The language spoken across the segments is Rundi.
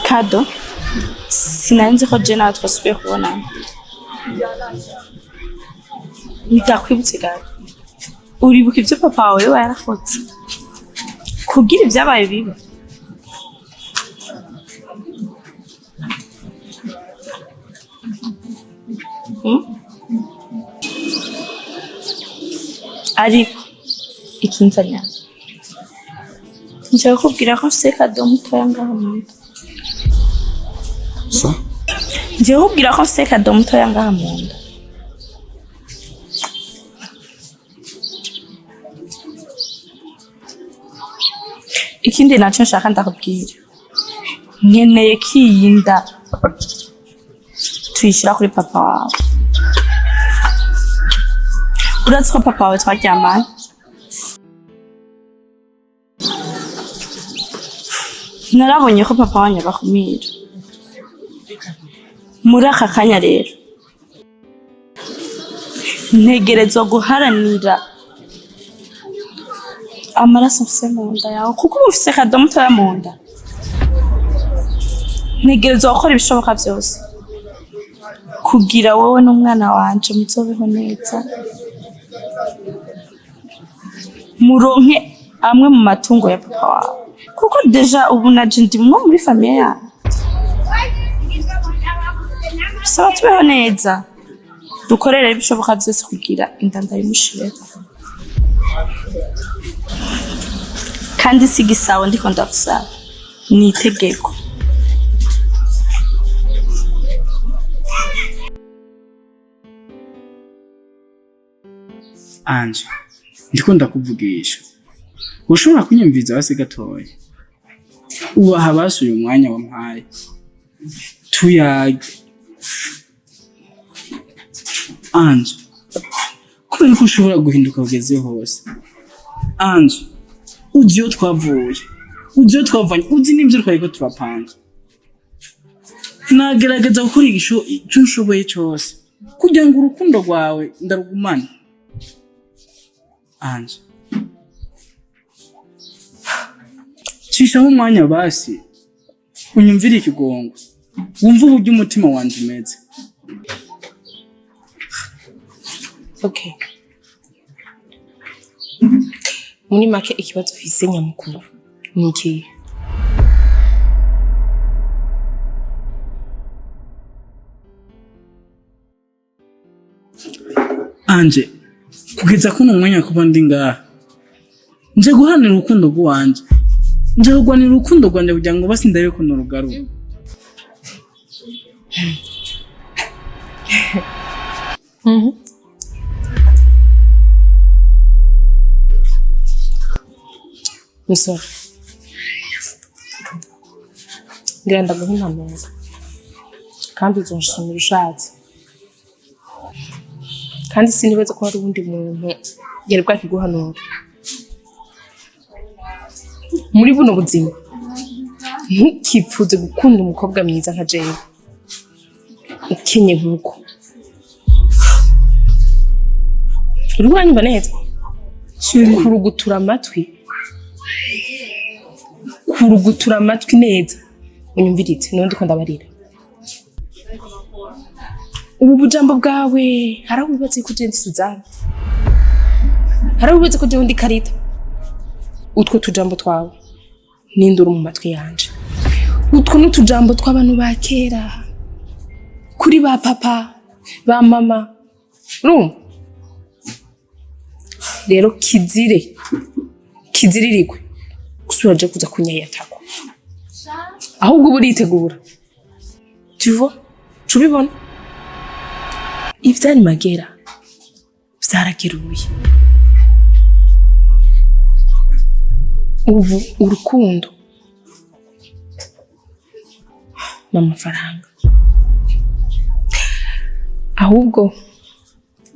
kado sinanze ko je nawe twasubiye kubonana nitakwibutse gato uribuka ibyo papa wawe yarakoze kugira ibyabaye biba ariko ikinzanya nshaka kubwira ko mfise kado mutoya ngaha mu nda sa ngiye kubwira ko mfise kado mutoya ngaha mu nda ikindi nacyo nshaka ndakubwira nkeneye kiyinda tuyishyira kuri papa wawe urazi ko papa wawe twaryamanye narabonye ko papa wanyu abakumira muri aka kanya rero ntegerezwa guharanira amaraso mfise mu nda yawe kuko uba ufise kado mutoya mu nda ntegerezwa gukora ibishoboka byose kugira wowe n'umwana wanje muzobeho neza muronke amwe mu matungo ya papa wawe kuko deja ubu naje ndi mwo muri famiye yawe saba tubeho neza dukorere ibishoboka byose kugira inda ndayimushire kandi si igisabo ndiko ndagusaba ni itegeko Anje ndiko ndakuvugisha ushobora kunyumviza hasi gatoya ubaha basuye umwanya wampaye tuyage Anje kubera ko ushobora guhinduka ugeze hose Anje uzi yo twavuye uzi yo twavanye uzi n'ibyo twari turapanga nagerageza gukora icyo nshoboye cyose kugira ngo urukundo rwawe ndarugumane Anje cishaho umwanya basi unyumvire ikigongo wumva uburyo umutima wanje umeze Okay. Muri make ikibazo ufise nyamukuru ni iki? Anje kugeza kuno mwanya kuba ndi ngaha nje guhanira urukundo rwanje nje kugwanira urukundo rwanje kugira ngo basi ndabe ko norugaru Musore ngenda guhina neza kandi uzonshimira ushatse kandi sinibaza ko hari undi muntu yari bwakiguhanura muri buno buzima ntukipfuze gukunda umukobwa mwiza nka jewe ukenye nkuko urwanyumva neza kurugutura amatwi neza unyumviritse nundi ko ndabarira ubu bujambo bwawe harawibatse ko je ndi Suzana harawibatse ko je ndi Karita utwo tujambo twawe nindura mu matwi yanje utwo n'utujambo tw'abantu ba kera kuri ba papa ba mama rero kiziririgwe gusuraje kuza kunyayatako ahubwo buritegura tuvo tubibona ivyari magera vyarageruye ubu urukundo n'amafaranga ahubwo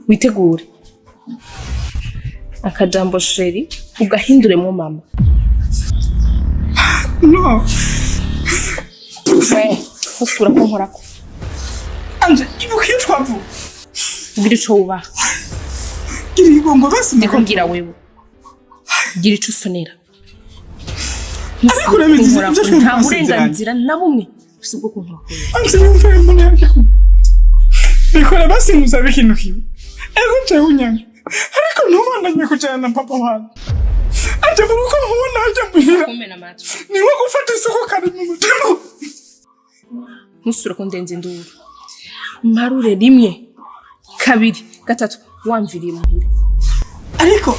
witegure akajambo sheri ugahinduremo mama no usura ko nkorako Anje ibukiye twavu gira ico uba gira igongo basi ndiko ngira wewe gira ico usonera ariko urabizije nta burenganzira na bumwe Ufise ubwo kuntu bakora. Anzi mfere munyange. Bikora basi muzabe ikintu kimwe. Ego nje unyange. Ariko ntubandanye kujana na papa wanjye. Anje muruko mubona aje muhira. Kumena matwi. Ni nko gufata isuku kari mu mutima. Ntusura ko ndenze induru. Mparure rimwe, kabiri, gatatu, wamviriye muhira. Ariko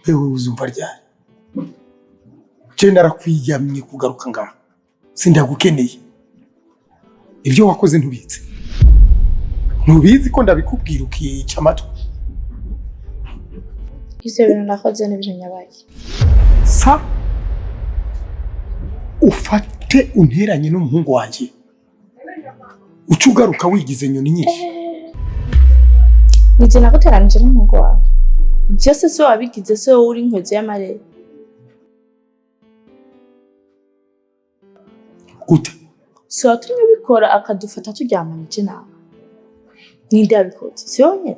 ewe uzumva ryari je narakwiyamye kugaruka ngaha sindagukeneye ibyo wakoze ntubizi ko ndabikubwira ukica amatwi ivyo bintu nakoze n'ibintu nyabaye sa ufate unteranye n'umuhungu wanje uca ugaruka wigize nyoni nyinshi nije naguteranije n'umuhungu wawe byose so wabigize so uri inkozi y'amarere gute so watumye bikora akadufata turyamanye nawe ninde yabikoze si yonyine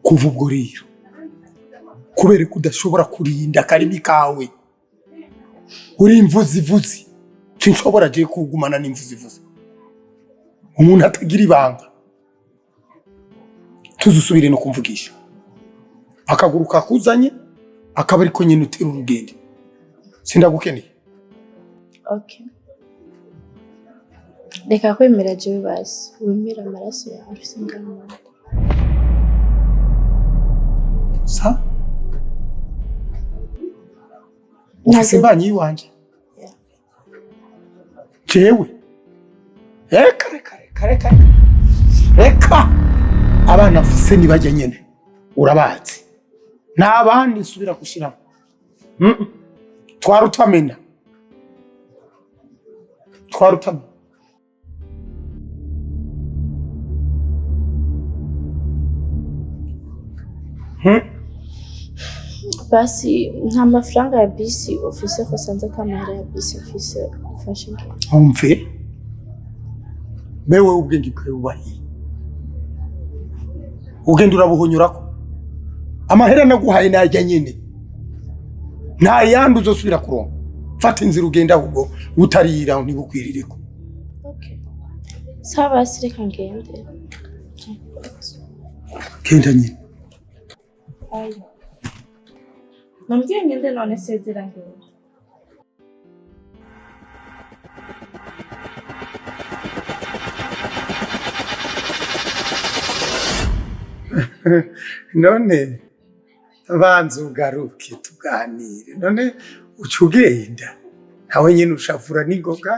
kuva ubwo rero kubera ko udashobora kurinda akarimi kawe uri imvuzivuzi sinshobora je kugumana n'imvuzivuzi umuntu atagira ibanga tuzusubire no kumvugisha akaguru kakuzanye akaba ariko nyine utera urugendo sindagukeneye okay reka kwemera jewe basi wemera amaraso yawe ufise ngamo sa ufise imbanyi yiwanje jewe reka abana mfise nibajya nyene urabazi ntabandi nsubira gushiramo twarutamena basi nta mafaranga ya bisi ufise ko sanze kamera ya bisi ufise ufashe nge umve mewe ubwenge bwawe ubahiye ugenda urabuhonyurako amahera naguhaye najya nyene nta yandi uzosubira kuronka fata inzira ugenda ahubwo utarira ntibukwirireko okay sawa sireka ngende kenda nyine ayo nambwiye ngende none sezera ngende none banza ugaruke tuganire none uca ugenda nawe nyine ushafura n'ingoga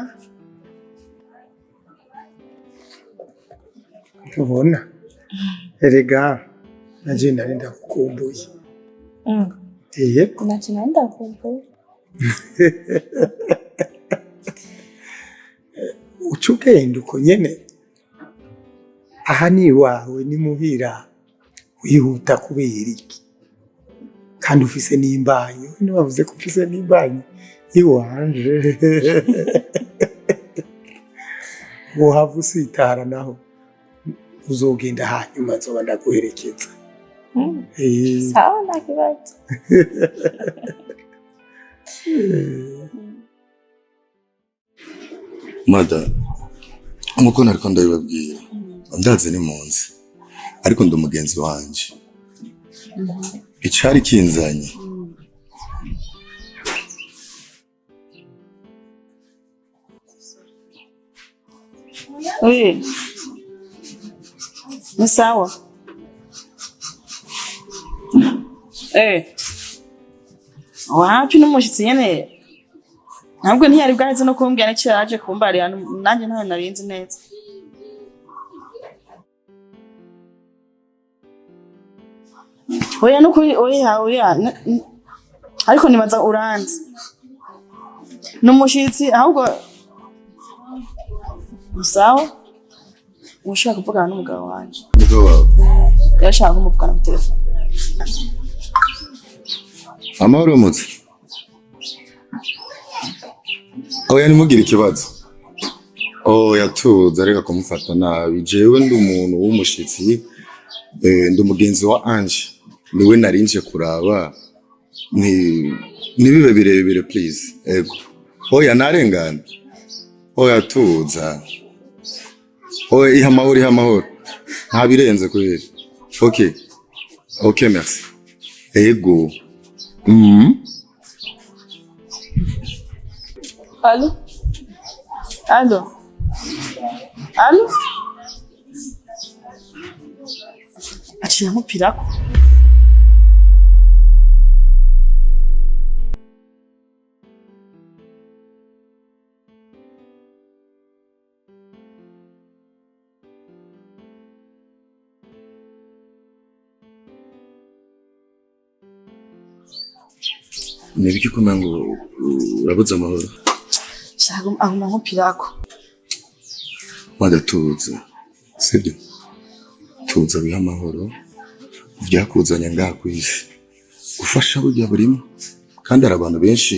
ubona erega naje nari ndakukumbuye naje nari ndakukumbuye uca ugenda uko nyene aha ni iwawe ni muhira wihuta kubera iki kandi ufise n'imbanyi ni wavuze ko ufise n'imbanyi iwanje wohava usitara naho uzogenda hanyuma nzoba ndaguherekeza sawa ntakibazo mada nkuko nariko ndabibabwira ndaze ni munsi ariko ndi umugenzi wanje icari kinzanye ni sawa wapi n'umushitsi nyene ntabwo ntiyari bwaze no kumbwira n'icyo yaje kumbarira nanjye ntawe narinzi neza. Oya nukuri oya ariko nibaza uranzi n'umushitsi ahubwo sawa ushaka kuvugana n'umugabo wanje. Umugabo wawe Yashaka kumuvugana ku telefone. amahoro mutse oya nimugire ikibazo oya tuza reka kumufata nabi jewe ndi umuntu w'umushitsi ndi umugenzi wa Ange niwe narinje kuraba nibibe birebire please ego oya narengana oya tuza oya ihamahoro nta birenze kweli. Okay merci ego Allo? Aciye amupirako. nibiki kumenya ngo urabuze amahoro Shaka aguma nkupirako. Wadatuza sibyo tuza biha amahoro vyakuzanya ngaha kwisi gufasha burya burimo kandi ari abantu benshi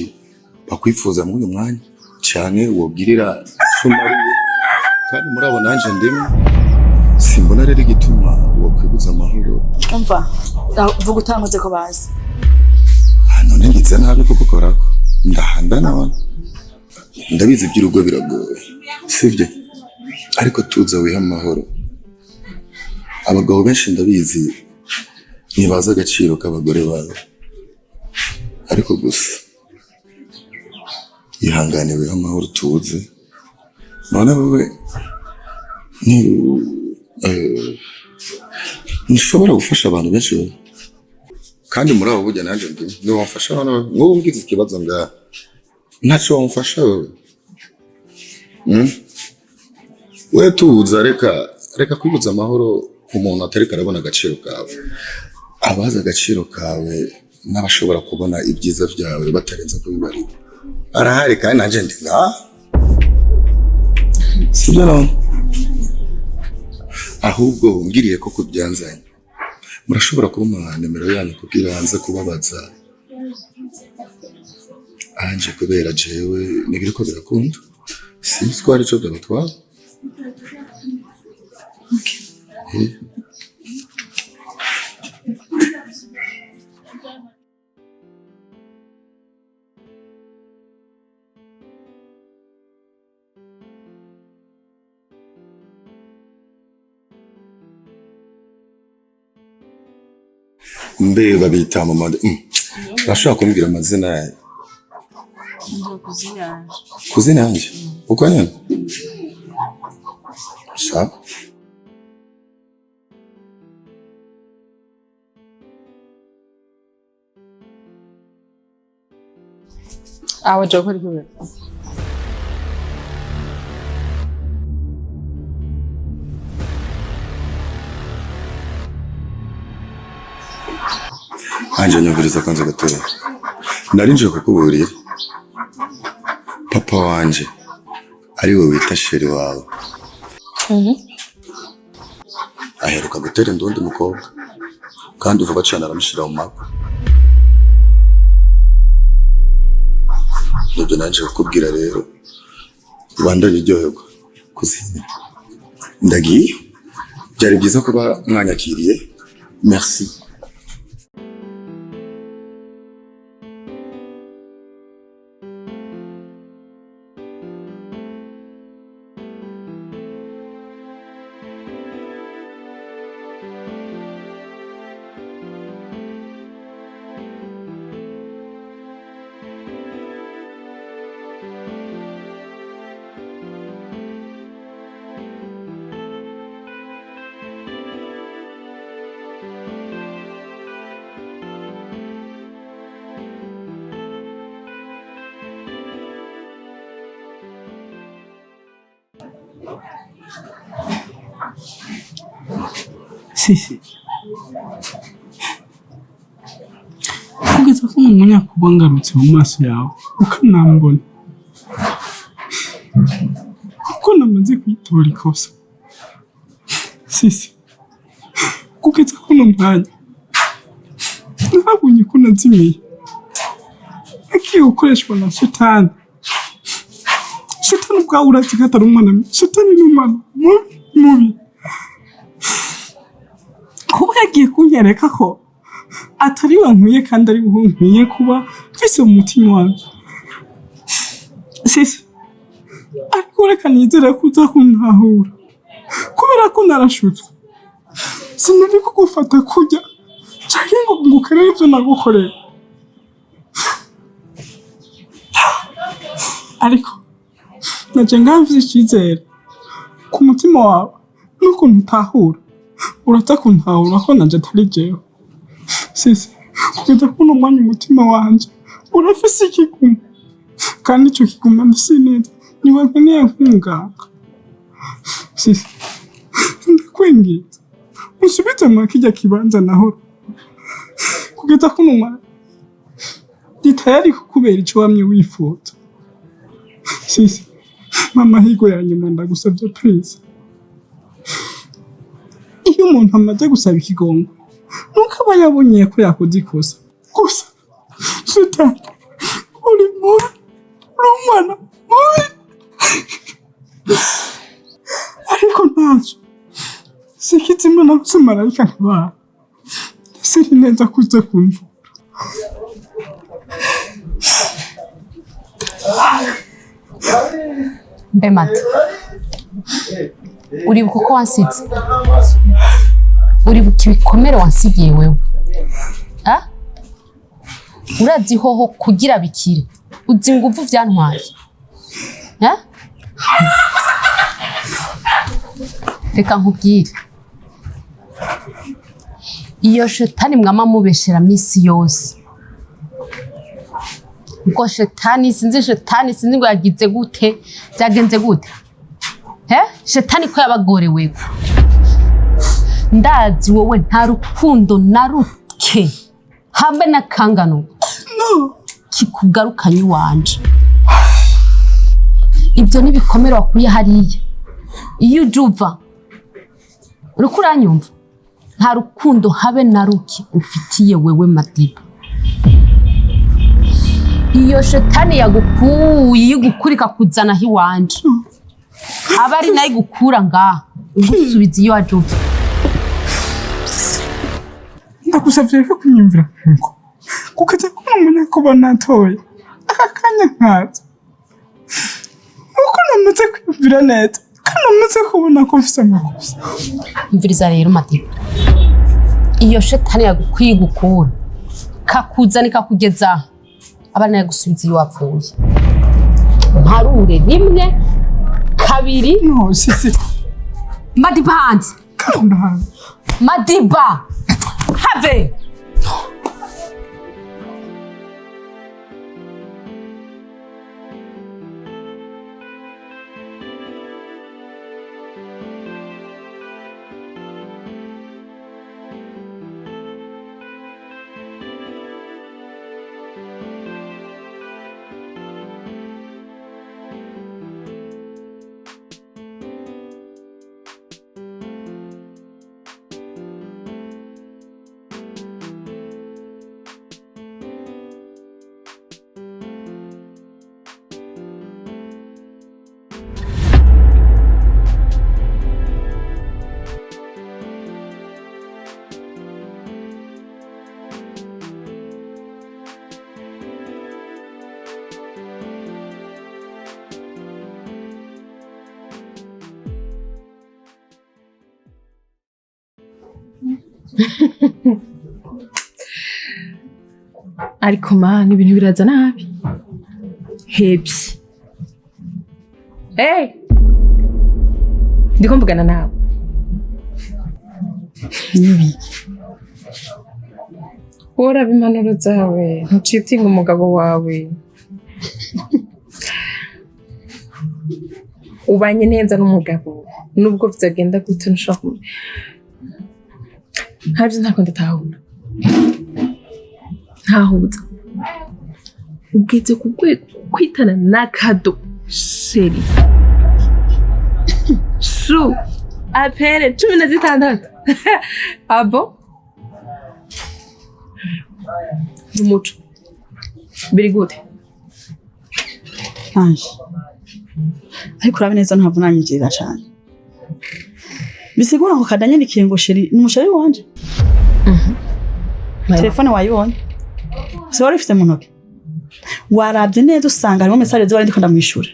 bakwifuza muri uyu mwanya cyane wobwirira sumari kandi murabo nanje ndimo simbona rero igituma wokwibuza amahoro. Umva vuga utankoze ko bazi. None ngize nabi kuko korako ndahanda none ndabizi by'urugo biragoye sibyo ariko tuza wiha amahoro. Abagabo benshi ndabizi ntibazi agaciro k'abagore babo ariko gusa ihangane wiha amahoro tuze none wowe nishobora gufasha abantu benshi kandi muri abo burya nanje ndi wamfasha wowe ngize ikibazo ngaha ntacyo wamfasha wowe we tuza reka kwibuza amahoro ku muntu atari karabona agaciro kawe. Abazi agaciro kawe n'abashobora kubona ibyiza byawe batarenza kubibarira arahari kandi nanje ndi ngaha sibyo none ahubwo ngiriye ko kubyanzanye murashobora kumpa nimero yanyu kugira hanze kubabaza Ange kubera jewe nibiriko birakunda sinzi ko ari cyo byabatwara. Mbe babita mama urashobora kumbwira amazina yawe? Kuzina yanjye uko nyine sawa. Awa jokori kubera Ange nyumviriza kwanza gatoya narinje kukuburira papa wanje ari we wita sheri wawe aheruka gutera indundi mukobwa kandi uvuga cyane aramushira mu mako. Nibyo nanje kukubwira rero ubandanye iryoherwa kuzina ndagiye byari byiza kuba mwanyakiriye merci. Sisi. Kugeza ko umunya kuba ngarutse mu maso yawe ukanambona. Uko namaze kwitora ikosa. Sisi. Kugeza ko mwanya. Nabonye ko nazimiye. Akiye ukoreshwa na shetani. Shetani ubwawe urazi ko atari umwana. Shetani ni umwana mubi. Kuba yagiye kunyereka ko atari we nkwiye kandi ari we nkwiye kuba mfise mu mutima wanjye. Sisi, ariko reka nizere ko uza kuntahura kubera ko narashutswe. Sinari kugufata kujya cyangwa ngo ngukorere ibyo nagukorera. Ariko naje ngamvise icyizere ku mutima wawe n'ukuntu utahura. Urata kuntahura ko naje atari jewe. Sisi, kugeza kuno mwanya umutima wanje urafise ikiguma. Kandi icyo kiguma ndisi neza niwe nkeneye nk'umuganga. Sisi, ndakwinginze usubize mu kijya kibanza naho. Kugeza kuno mwanya ditayari kukubera icyo wamye wifuza. Sisi, mama higo ya nyuma ndagusabye please. Iyo umuntu amaze gusaba ikigongo nuko aba yabonye ko yakoze ikosa. Gusa Shetani uri mubi, uri umwana mubi. Ariko ntacyo sikizima na gusa marayika ntibara. Siri neza kuze kumvura. Mbemata uribuka uko wansitse, uribuka ibikomere wansigiye wewe. Urazi hoho kugira bikire uzi ingufu vyantwaye. Reka nkubwire, iyo shetani mwama mubeshera misi yose. Ngo shetani sinzi ngo yagize gute, byagenze gute. Shetani ko yabagorewe. Ndazi wowe nta rukundo na ruke hambe na kangano kikugarukanye wanje. Ibyo nibikomere wakuye hariya. Iyo ujuva uriko uranyumva, nta rukundo habe na ruke ufitiye wewe Madiba. Iyo shetani yagukuye igukurika kuzana hiwanje, abari nayo igukura ngaha ugusubiza iyo wajuva. Ndagusabye ko kunyumvira ngo kugeza ko umunya kuba natoye akanya nkaza. Uko namaze kwiyumvira neza kandi namaze kubona ko mfise amakosa. Mviriza rero Madiba, iyo shetani yagukuye igukura kakuzana ikakugeza abari nayo gusubiza iyo wapfuye. Mparure rimwe kabiri. No, Sisi. Madiba hanze. Kanda hanze. Madiba have. Ariko mani ibintu biraza nabi. Hebye. Ndiko mvugana nawe. Nibi. Ora bimanuro zawe, ntucitinga umugabo wawe. ubanye neza n'umugabo nubwo bizagenda gute nshaka ntabyo ntako ndatahura ntahuza ugeze kwitana n'akado Série su apere 16 abo umuco biri gute Ange ariko urabe neza ntabunanyigirira cyane bisigura ngo kadanye nikingo Série n'umushari wanje telefone wayibonye se wari ufite mu ntoki warabye neza usanga harimo message zibari ndiko ndamwishura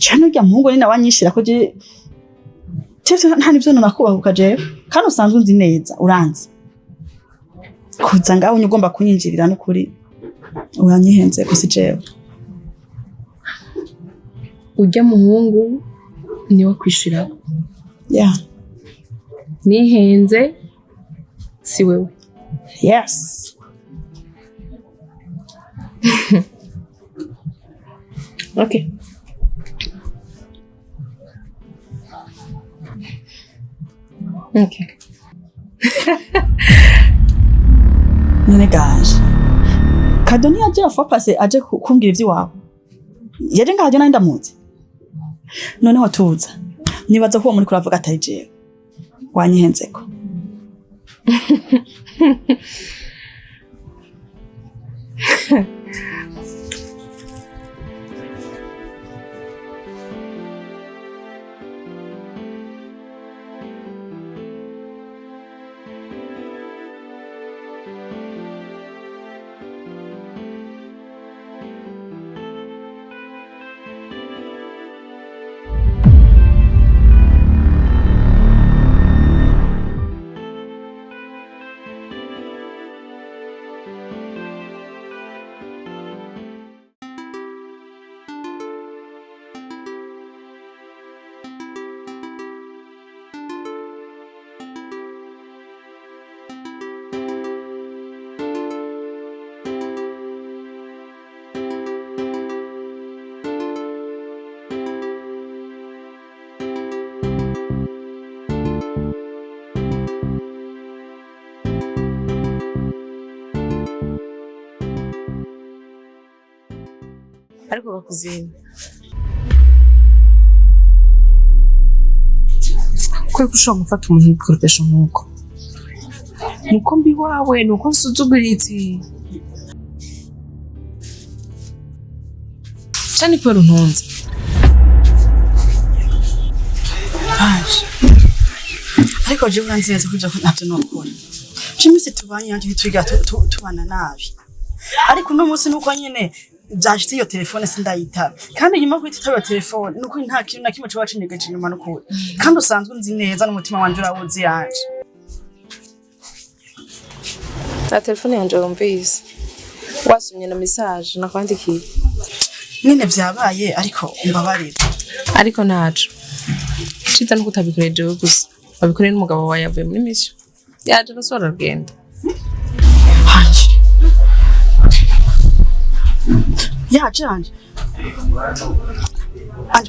cyane ujya muhungu ni nawanyishira ko je nta nivyo nakubahuka jewe kandi usanzwe unzi neza uranzi kuza ngaho ugomba kunyinjirira n'ukuri uranyihenze ko si jewe ujya muhungu niwe kwishira yeah nihenze si wewe yes okay okay none gaje kadoni aje afapase aje kumbwira ivy'iwabo yaje ngaje nandi ndamuzi noneho tuza nibaza ko muri kuravuga atari jewe wanyihenzeko ariko bakuzina kwe kushobora gufata umuntu wikoresha nk'uko nuko mbi wawe nuko nsuzuguritse cyane kubera untunze ariko je uranzi neza kuja ko ntabyo nokora Jimisi tubanye yanje twiga tubana nabi ariko no munsi nuko nyene byashitse iyo telefone sindayitaba kandi nyuma ko itaba telefone nuko nta kintu na kimwe cyo wacinegeje nyuma nuko kandi usanzwe unzi neza n'umutima wanje urawuzi yanje na telefone yanje urumvise wasumye na message nakwandikiye nyine byabaye ariko umbabarira ariko naco cita no kutabikorera jewe gusa babikorera n'umugabo wawe yavuye muri mission yaje nasora rugendo yaje anje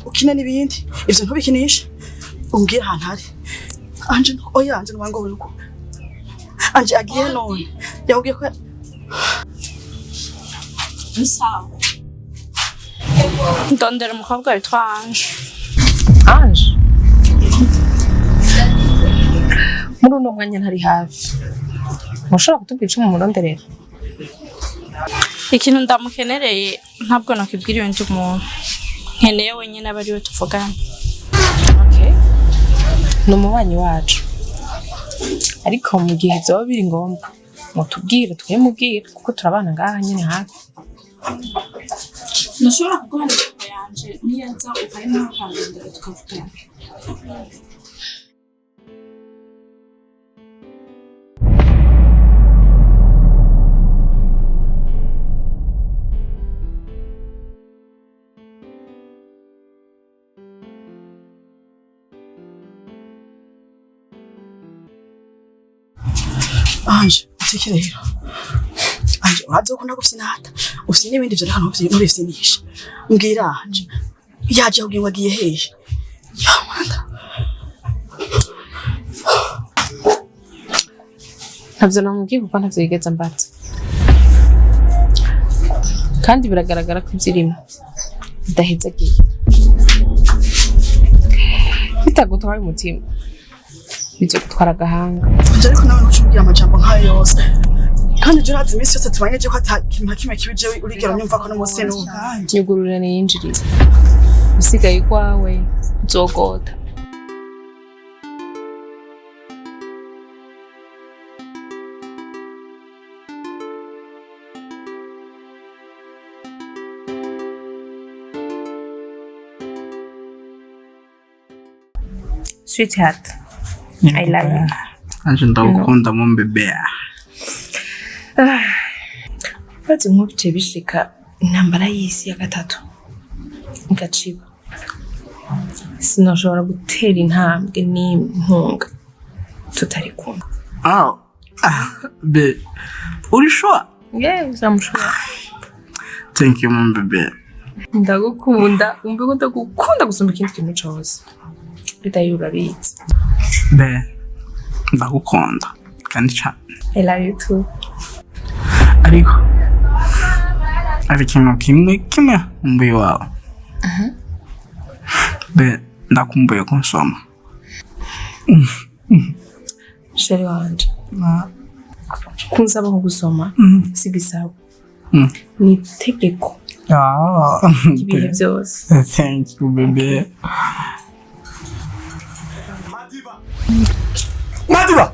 ukina n'ibindi ivyo ntubikinisha umbwira ahantu hari anje oya anje nwango uko anje agiye none yabwiye ko Ismael. Ndondera umukobwa witwa Ange. Ange muri uno mwanya ntari hafi mushobora kutubwira icyo mumuronderera Ikintu ndamukenereye ntabwo nakibwiriye undi muntu. Nkeneye wenyine aba ariwe tuvugana. okay ni umubanyi wacu ariko mu gihe byoba biri ngombwa mutubwire twemubwire kuko turabana ngaha nyine hafi Nashobora kuguha nimero yanje niyaza ukayima akandondera tukavugana. Ange utekerera Ange urazi ko ndagufite nata ufite n'ibindi byo hano ntubifitinisha mbwira Ange yaje kugira ngo agiye hehe yamanda ntabyo namubwiye kuko ntavyo yigeze mbatse kandi biragaragara ko ibyirimo bidaheze agiye bitagutwaye umutima bizo gutwara agahanga ariko nawe ntucumbwira amajambo nk'ayo yose kandi je urazi iminsi yose tubanyeje ko atakintu kimwe kibije urigera nyumva ko n'umunsi n'ubu nyugurura niyinjiriza usigaye kwawe nzogota Sweetheart, I love you. Anje ndagukunda mu mbebea. Bazi nk'ubice bishika intambara y'isi ya gatatu. Ngaciba. Sinoshobora gutera intambwe n'impunga tutari kumwe. Be. Uri sure? Yes, I'm sure. Thank you mu mbebea. Ndagukunda, umbe ko ndagukunda gusumba ikindi kintu cyose. Bitaye urabizi. Be. Ndagukunda kandi cyane. I love you too. Ariko ikintu kimwe umbuye wawe. Be ndakumbuye kunsoma. Sheri wanje. Kunsaba ko gusoma si bisaba. Ni itegeko. Ibihe byose. Thank you baby. Madiba!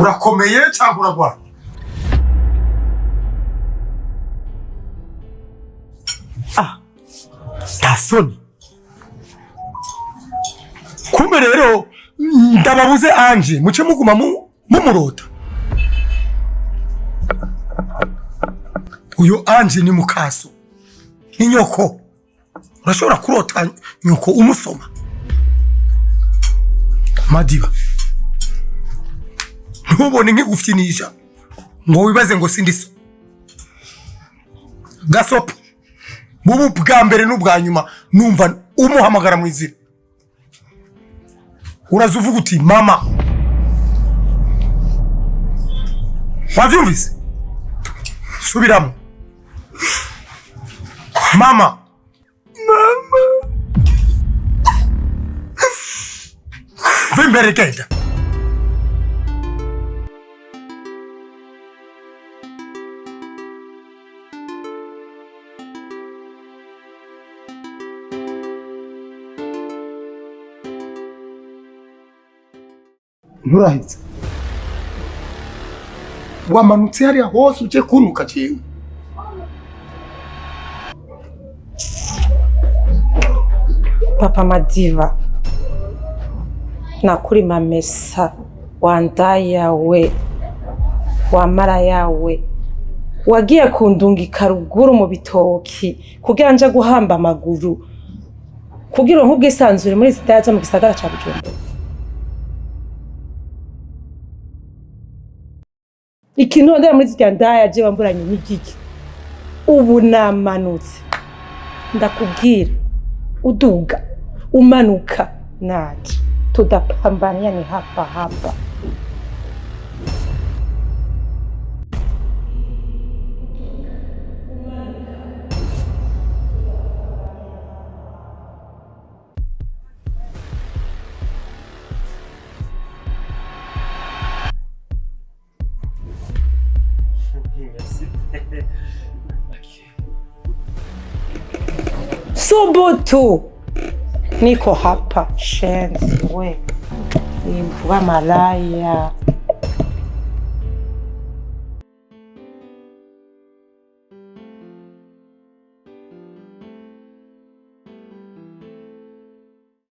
Urakomeye cyangwa uragwa? Tasoni. Kumbe rero ndababuze anje muce muguma mumurota. Uyo anje ni mukaso. Ni nyoko. Urashobora kurota nyoko umusoma. Madiba. Ntubone nk'igufyinisha ngo wibaze ngo sindiso. Gasopo. Bubu bwa mbere n'ubwa nyuma numva umuhamagara mu izina. Urazuvuga uti mama. Wavyumvise? Subiramo. Mama. Vimbere genda. Nturahitse. Wamanutse hariya hose uje kunuka jewe. Papa Madiva, nakuri mamesa wandaya we wamara yawe wagiye kundungika ruguru mu bitoki kugira nje guhamba amaguru kugira nk'ubwisanzure muri zitaza mu gisagara ca Bujumbura. Ikintu ndaya muri zitandaya je wamburanye n'igiki ubu namanutse ndakubwira uduga umanuka naje tudapambania ni hapa hapa. Subutu niko hapa shenzi we ni malaya.